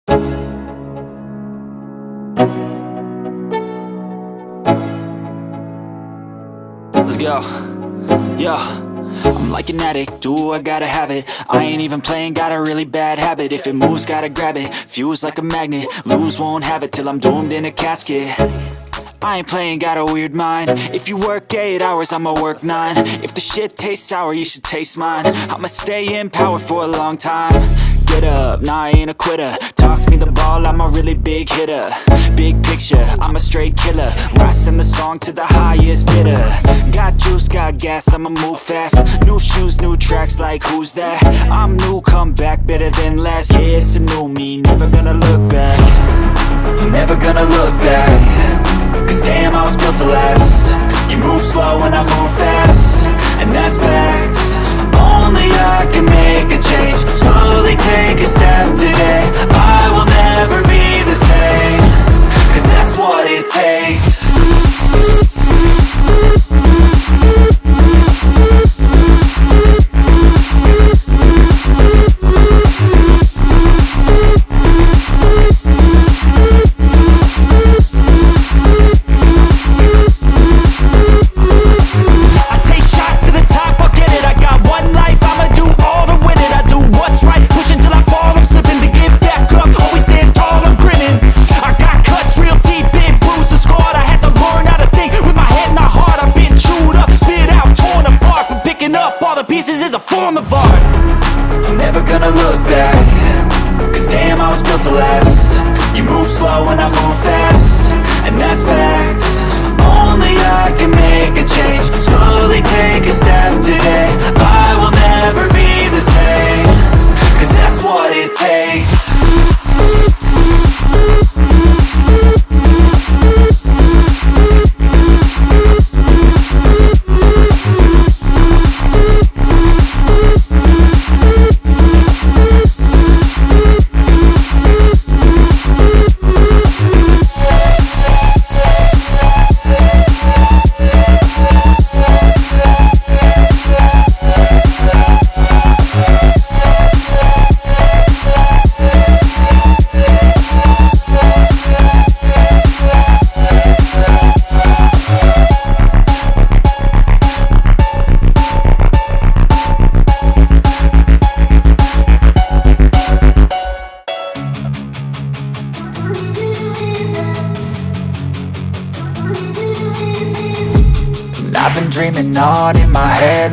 Let's go. Yo, I'm like an addict, do I gotta have it. I ain't even playing, got a really bad habit. If it moves, gotta grab it, fuse like a magnet. Lose, won't have it till I'm doomed in a casket. I ain't playing, got a weird mind. If you work 8 hours, I'ma work 9. If the shit tastes sour, you should taste mine. I'ma stay in power for a long time. Get up, nah, I ain't a quitter. Toss me the ball, I'm a really big hitter. Big picture, I'm a straight killer. Rising the song to the highest bidder. Got juice, got gas, I'ma move fast. New shoes, new tracks, like who's that? I'm new, come back, better than last. Yeah, it's a new me, never gonna look back. Never gonna look back. Cause damn, I was built to last. You move slow and I move fast, and that's facts. Only I can make a change. Slowly take a step today. I will never be the same. Cause that's what it takes. Pieces is a form of art. I'm never gonna look back. Cause damn, I was built to last. You move slow and I move fast, and that's facts. Only I can make a change. Slowly take a step today. I will never be the same. Cause that's what it takes. I've been dreaming on in my head.